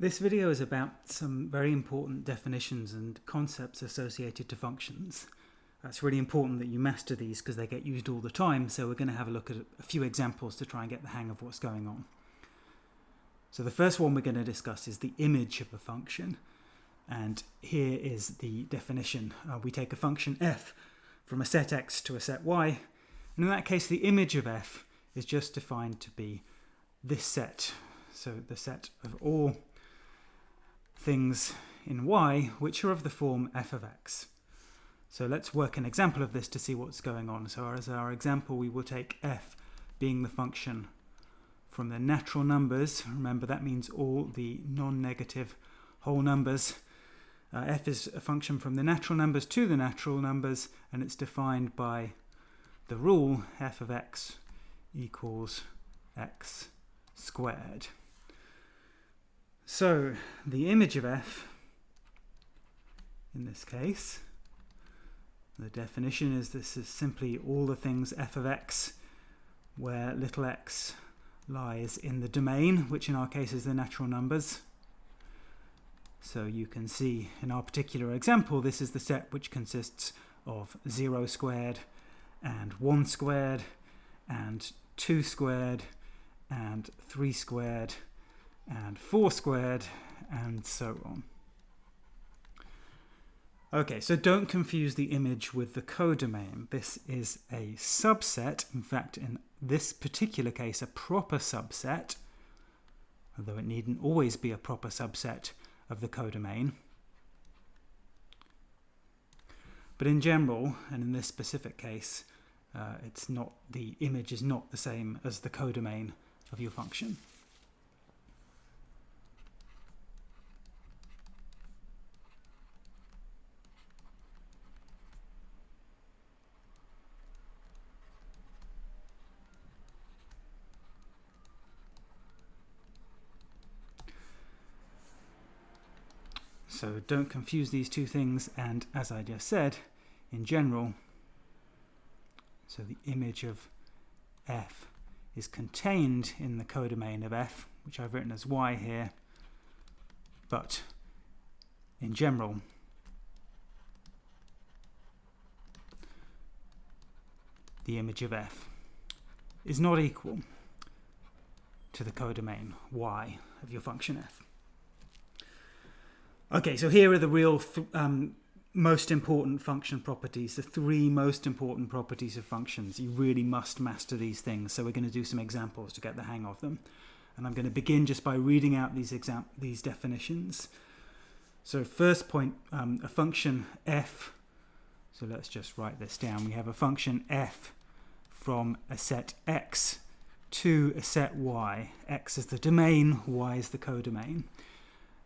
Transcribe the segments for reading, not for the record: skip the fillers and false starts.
This video is about some very important definitions and concepts associated to functions. It's really important that you master these because they get used all the time, so we're going to have a look at a few examples to try and get the hang of what's going on. So the first one we're going to discuss is the image of a function, and here is the definition. We take a function f from a set x to a set y, and in that case the image of f is just defined to be this set, so the set of all things in y which are of the form f of x. So let's work an example of this to see what's going on. So as our example, we will take f being the function from the natural numbers. Remember, that means all the non-negative whole numbers. F is a function from the natural numbers to the natural numbers, and it's defined by the rule f of x equals x squared. So the image of f, in this case, the definition is this is simply all the things f of x where little x lies in the domain, which in our case is the natural numbers. So you can see in our particular example, this is the set which consists of 0 squared and 1 squared and 2 squared and 3 squared and 4 squared and so on. Okay, so don't confuse the image with the codomain. This is a subset, in fact in this particular case a proper subset, although it needn't always be a proper subset of the codomain. But in general, and in this specific case, the image is not the same as the codomain of your function. So don't confuse these two things, and as I just said, in general, so the image of f is contained in the codomain of f, which I've written as y here, but in general, the image of f is not equal to the codomain y of your function f. Okay, so here are the real most important function properties, the three most important properties of functions. You really must master these things, so we're going to do some examples to get the hang of them. And I'm going to begin just by reading out these definitions. So first point, a function f, so let's just write this down. We have a function f from a set x to a set y. X is the domain, y is the codomain.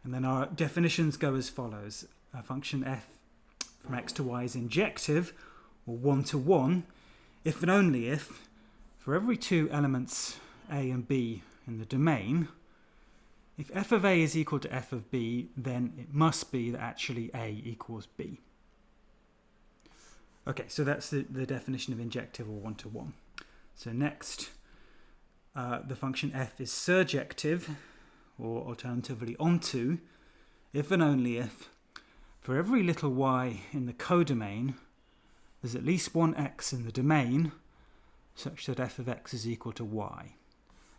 And then our definitions go as follows. A function f from x to y is injective, or one-to-one, if and only if, for every two elements a and b in the domain, if f of a is equal to f of b, then it must be that actually a equals b. Okay, so that's the definition of injective or one-to-one. So next, the function f is surjective, or alternatively onto, if and only if, for every little y in the codomain, there's at least one x in the domain, such that f of x is equal to y.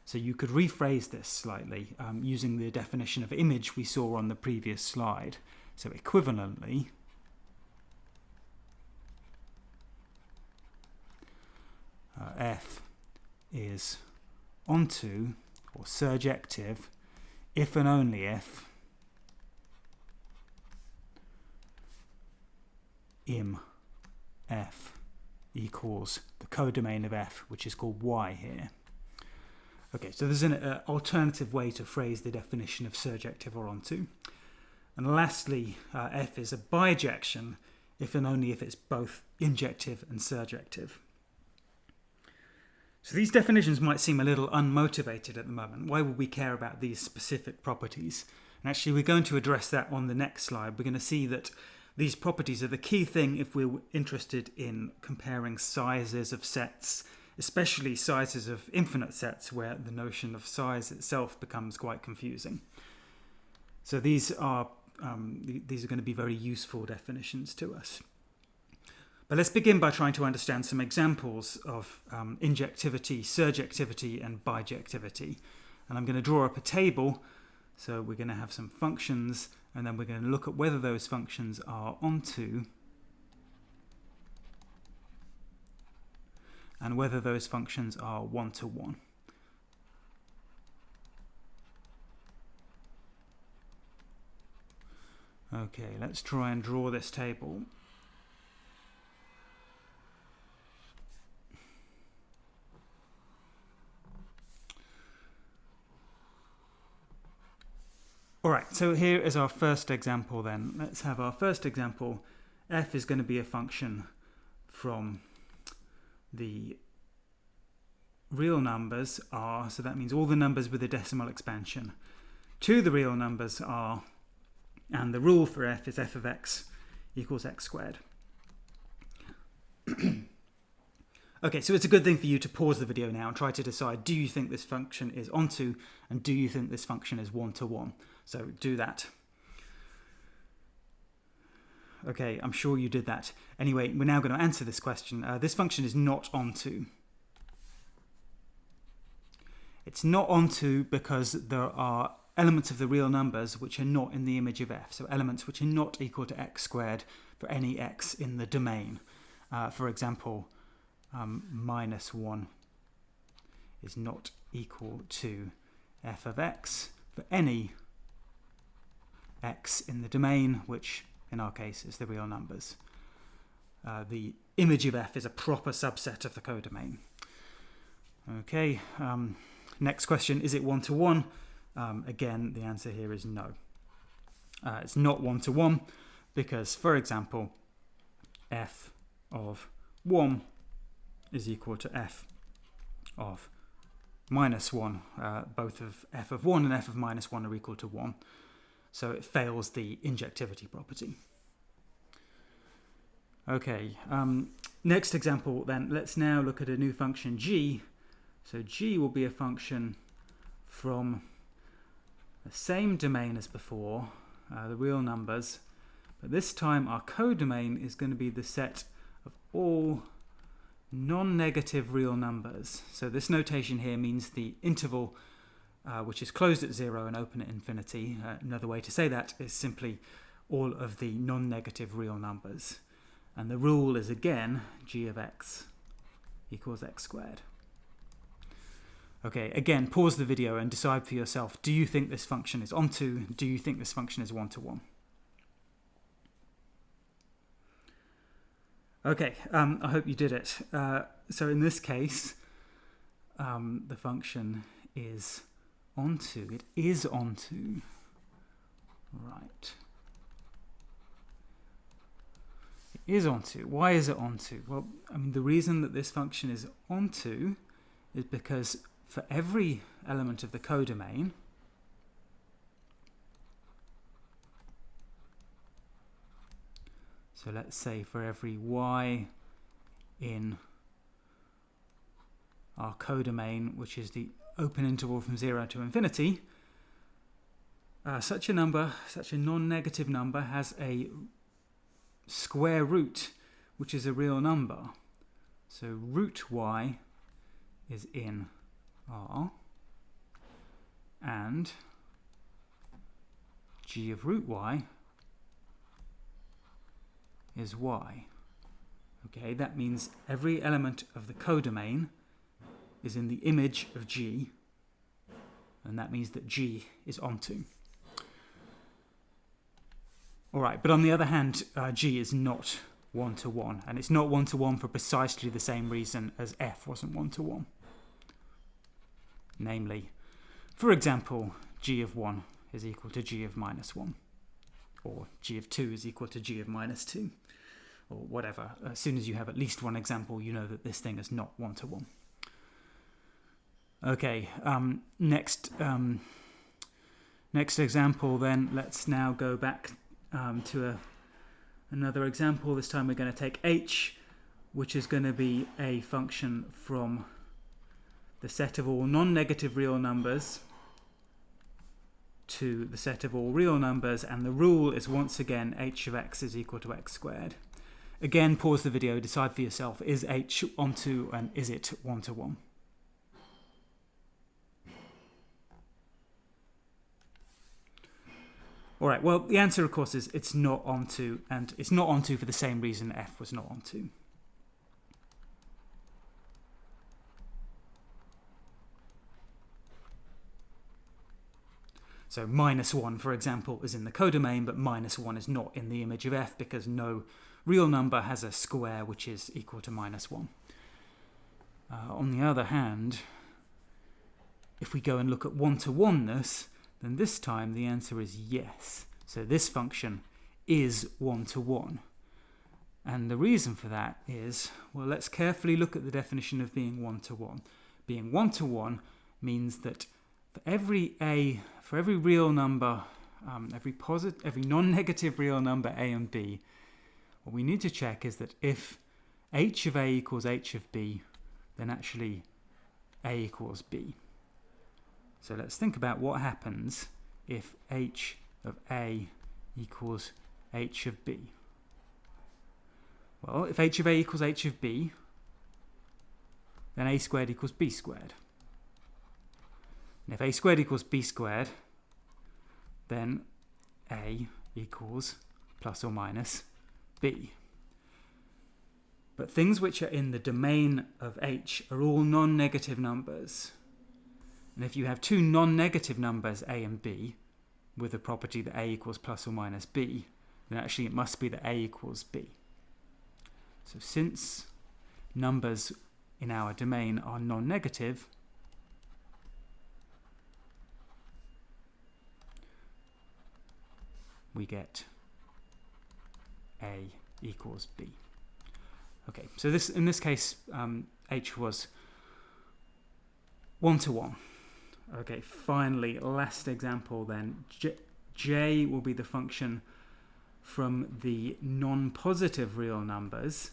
So you could rephrase this slightly using the definition of image we saw on the previous slide. So equivalently, f is onto, or surjective, if and only if im f equals the codomain of f, which is called y here. Okay, so there's an alternative way to phrase the definition of surjective or onto. And lastly, f is a bijection if and only if it's both injective and surjective. So these definitions might seem a little unmotivated at the moment. Why would we care about these specific properties? And actually we're going to address that on the next slide. We're going to see that these properties are the key thing if we're interested in comparing sizes of sets, especially sizes of infinite sets where the notion of size itself becomes quite confusing. So these are going to be very useful definitions to us. But let's begin by trying to understand some examples of injectivity, surjectivity, and bijectivity. And I'm going to draw up a table. So we're going to have some functions, and then we're going to look at whether those functions are onto and whether those functions are one-to-one. Okay, let's try and draw this table. Alright, so here is our first example then. Let's have our first example. F is going to be a function from the real numbers R, so that means all the numbers with a decimal expansion, to the real numbers R, and the rule for f is f of x equals x squared. Okay, so it's a good thing for you to pause the video now and try to decide, do you think this function is onto, and do you think this function is one-to-one? So do that. Okay, I'm sure you did that. Anyway, we're now going to answer this question. This function is not onto. It's not onto because there are elements of the real numbers which are not in the image of f. So elements which are not equal to x squared for any x in the domain. For example, minus 1 is not equal to f of x for any x in the domain, which in our case is the real numbers. The image of f is a proper subset of the codomain. Okay, next question, is it one-to-one? Again, the answer here is no. It's not one-to-one because, for example, f of 1 is equal to f of minus 1. Both of f of 1 and f of minus 1 are equal to 1. So it fails the injectivity property. Okay, next example then, let's now look at a new function g. So g will be a function from the same domain as before, the real numbers, but this time our codomain is going to be the set of all non-negative real numbers. So this notation here means the interval which is closed at 0 and open at infinity. Another way to say that is simply all of the non-negative real numbers. And the rule is again g of x equals x squared. Okay, again, pause the video and decide for yourself, do you think this function is onto? Do you think this function is one-to-one? Okay, I hope you did it. So in this case, the function is onto. It is onto. Right. It is onto. Why is it onto? Well, I mean, the reason that this function is onto is because for every element of the codomain, so let's say for every y in our codomain, which is the open interval from 0 to infinity, such a number, such a non-negative number, has a square root, which is a real number. So root y is in R, and g of root y is y. Okay, that means every element of the codomain is in the image of g, and that means that g is onto. Alright, but on the other hand, g is not one-to-one, and it's not one-to-one for precisely the same reason as f wasn't one-to-one. Namely, for example, g of 1 is equal to g of minus 1, or g of 2 is equal to g of minus 2, or whatever. As soon as you have at least one example, you know that this thing is not one-to-one. Okay, next example then, let's now go back to another example. This time we're going to take h, which is going to be a function from the set of all non-negative real numbers to the set of all real numbers, and the rule is once again h of x is equal to x squared. Again, pause the video, decide for yourself, is h onto and is it 1 to 1? All right, well, the answer, of course, is it's not onto, and it's not onto for the same reason f was not onto. So -1, for example, is in the codomain, but -1 is not in the image of f because no real number has a square which is equal to -1. On the other hand, if we go and look at one-to-oneness, then this time the answer is yes. So this function is 1 to 1. And the reason for that is, well, let's carefully look at the definition of being 1 to 1. Being 1 to 1 means that for every real number, every non-negative real number a and b, what we need to check is that if h of a equals h of b, then actually a equals b. So let's think about what happens if h of a equals h of b. Well, if h of a equals h of b, then a squared equals b squared. And if a squared equals b squared, then a equals plus or minus b. But things which are in the domain of h are all non-negative numbers. And if you have two non-negative numbers, a and b, with the property that a equals plus or minus b, then actually it must be that a equals b. So since numbers in our domain are non-negative, we get a equals b. Okay, so in this case, h was 1 to 1. Okay, finally, last example then. J will be the function from the non-positive real numbers,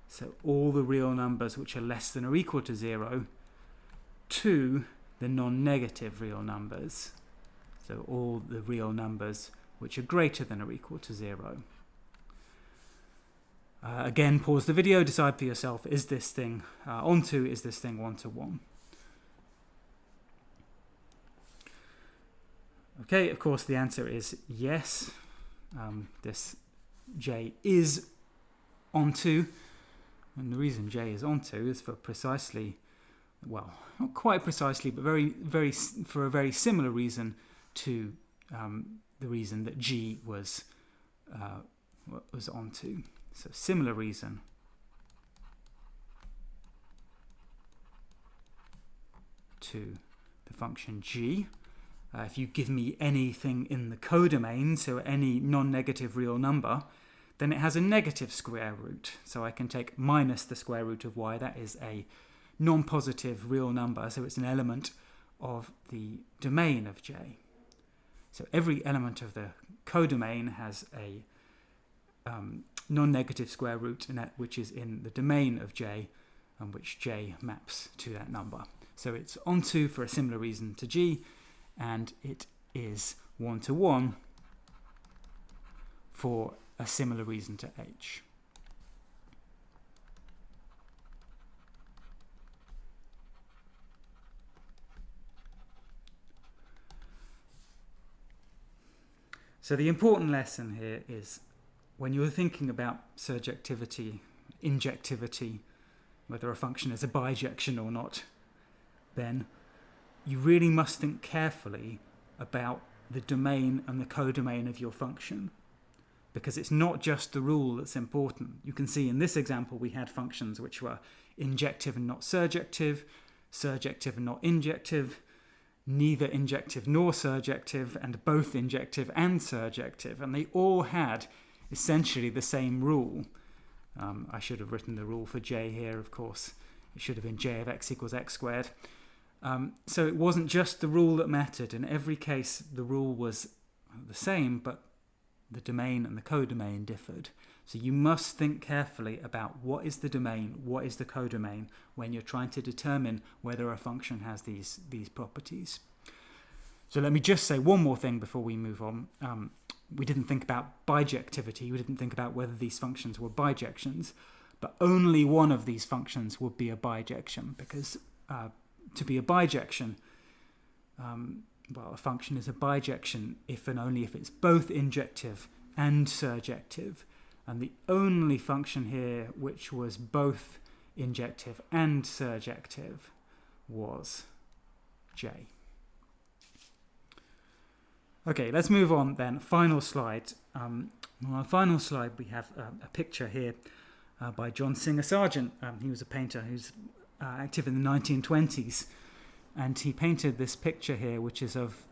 so all the real numbers which are less than or equal to 0, to the non-negative real numbers, so all the real numbers which are greater than or equal to 0. Again, pause the video, decide for yourself, is this thing onto, is this thing 1 to 1? Okay, of course the answer is yes. This j is onto, and the reason j is onto is for precisely, well, not quite precisely, but for a very similar reason to the reason that g was onto. So similar reason to the function g. If you give me anything in the codomain, so any non-negative real number, then it has a negative square root. So I can take minus the square root of y. That is a non-positive real number, so it's an element of the domain of j. So every element of the codomain has a non-negative square root, which is in the domain of j, and which j maps to that number. So it's onto for a similar reason to g, and it is 1 to 1 for a similar reason to h. So the important lesson here is when you're thinking about surjectivity, injectivity, whether a function is a bijection or not, then you really must think carefully about the domain and the codomain of your function, because it's not just the rule that's important. You can see in this example we had functions which were injective and not surjective, surjective and not injective, neither injective nor surjective, and both injective and surjective, and they all had essentially the same rule. I should have written the rule for j here, of course. It should have been j of x equals x squared. So it wasn't just the rule that mattered. In every case, the rule was the same, but the domain and the codomain differed. So you must think carefully about what is the domain, what is the codomain, when you're trying to determine whether a function has these properties. So let me just say one more thing before we move on. We didn't think about bijectivity. We didn't think about whether these functions were bijections, but only one of these functions would be a bijection, because to be a bijection, a function is a bijection if and only if it's both injective and surjective. And the only function here which was both injective and surjective was J. Okay, let's move on then. Final slide. On our final slide, we have a picture here by John Singer Sargent. He was a painter who's active in the 1920s, and he painted this picture here, which is of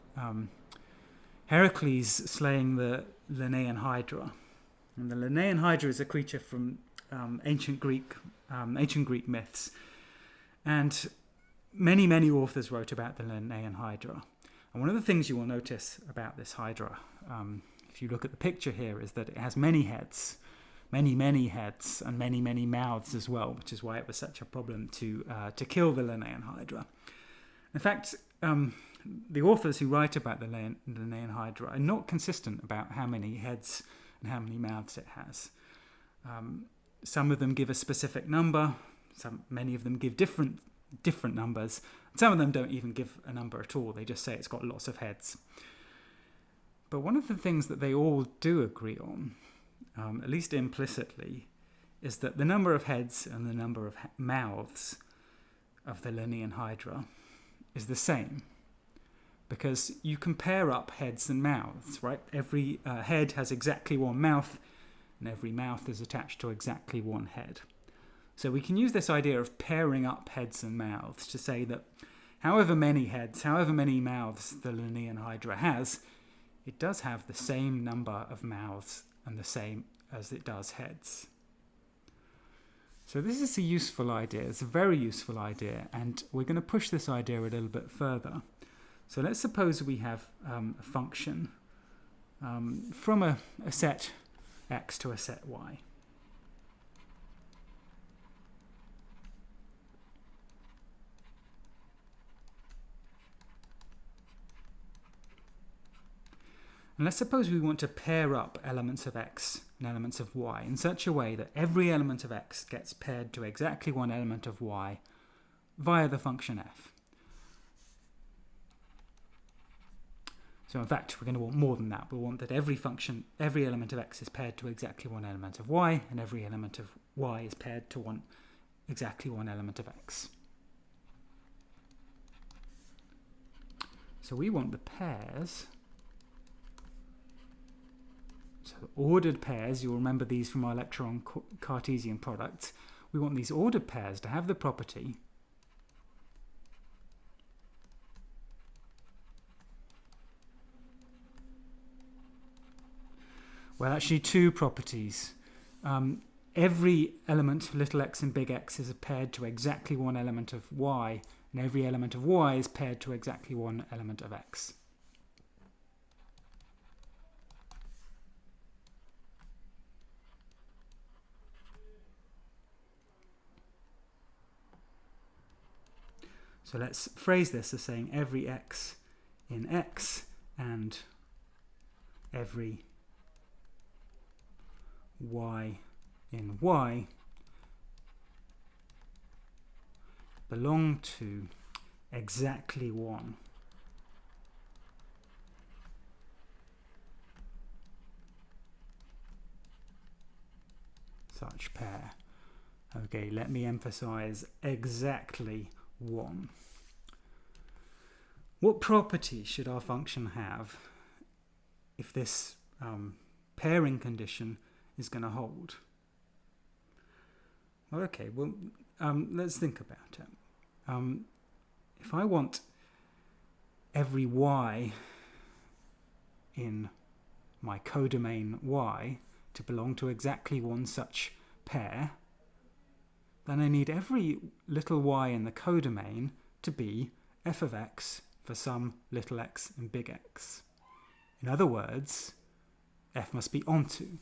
Heracles slaying the Linnaean Hydra. And the Linnaean Hydra is a creature from ancient Greek myths, and many authors wrote about the Linnaean Hydra. And one of the things you will notice about this Hydra, if you look at the picture here, is that it has many heads, many heads, and many mouths as well, which is why it was such a problem to kill the Linnaean Hydra. In fact, the authors who write about the Linnaean Hydra are not consistent about how many heads and how many mouths it has. Some of them give a specific number, many of them give different numbers. Some of them don't even give a number at all. They just say it's got lots of heads. But one of the things that they all do agree on, at least implicitly, is that the number of heads and the number of mouths of the Linnaean Hydra is the same. Because you can pair up heads and mouths, right? Every head has exactly one mouth, and every mouth is attached to exactly one head. So we can use this idea of pairing up heads and mouths to say that however many heads, however many mouths the Linnaean Hydra has, it does have the same number of mouths and the same as it does heads. So this is a useful idea. It's a very useful idea, and we're going to push this idea a little bit further. So let's suppose we have a function from a set x to a set y. And let's suppose we want to pair up elements of x and elements of y in such a way that every element of x gets paired to exactly one element of y via the function f. So in fact, we're going to want more than that. We'll want that every element of x is paired to exactly one element of y, and every element of y is paired to exactly one element of x. So we want the pairs. So ordered pairs, you'll remember these from our lecture on Cartesian products. We want these ordered pairs to have the property well, actually two properties. Every element, little x and big X, is paired to exactly one element of y, and every element of y is paired to exactly one element of x. So let's phrase this as saying every x in x and every y in y belong to exactly one such pair. Okay, let me emphasize exactly one. What property should our function have if this pairing condition is going to hold? Well, okay, let's think about it. If I want every y in my codomain y to belong to exactly one such pair, then I need every little y in the codomain to be f of x for some little x and big X. In other words, f must be onto.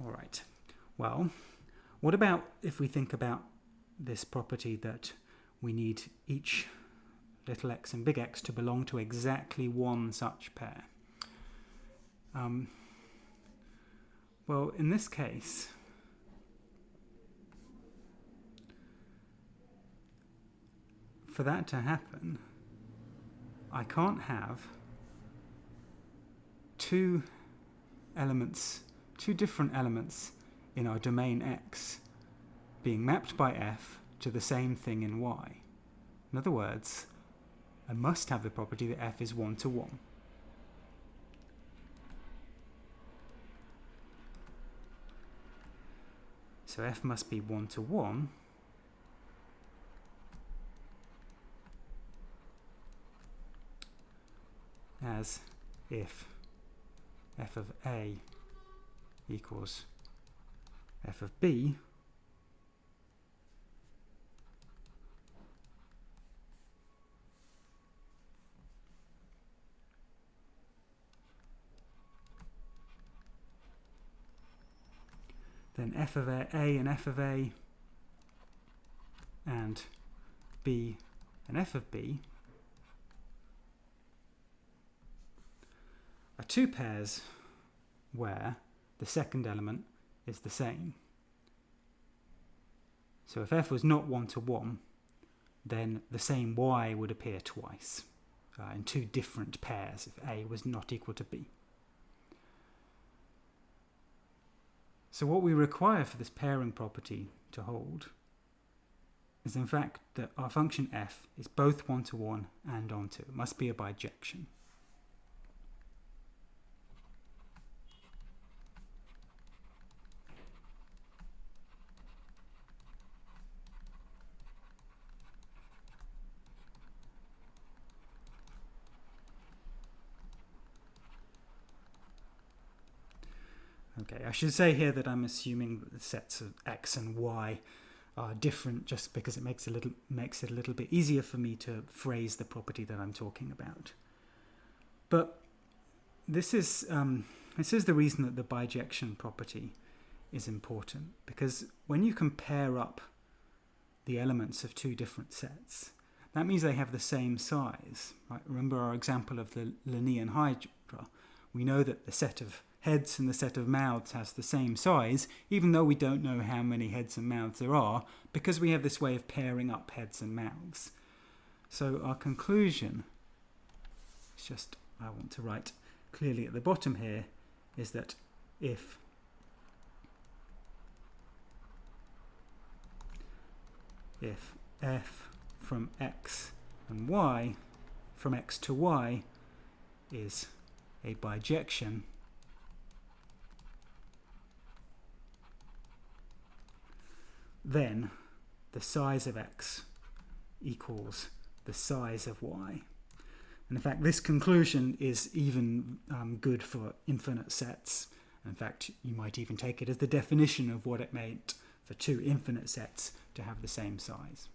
All right. Well, what about if we think about this property that we need each little x and big X to belong to exactly one such pair? Well, in this case, for that to happen, I can't have two different elements in our domain X being mapped by F to the same thing in Y. In other words, I must have the property that F is 1 to 1. So F must be 1 to 1 as if f of A equals f of B then f of A and f of A and B and f of B are two pairs where the second element is the same. So if f was not 1 to 1, then the same y would appear twice in two different pairs if A was not equal to B. So what we require for this pairing property to hold is in fact that our function f is both 1 to 1 and onto. It must be a bijection. Okay, I should say here that I'm assuming that the sets of x and y are different just because it makes it a little bit easier for me to phrase the property that I'm talking about. But this is the reason that the bijection property is important, because when you compare up the elements of two different sets, that means they have the same size. Right? Remember our example of the Linnaean Hydra. We know that the set of heads and the set of mouths has the same size, even though we don't know how many heads and mouths there are, because we have this way of pairing up heads and mouths. So our conclusion, it's just I want to write clearly at the bottom here, is that if f from x and y, from x to y, is a bijection, then the size of x equals the size of y. And in fact, this conclusion is even good for infinite sets. In fact, you might even take it as the definition of what it meant for two infinite sets to have the same size.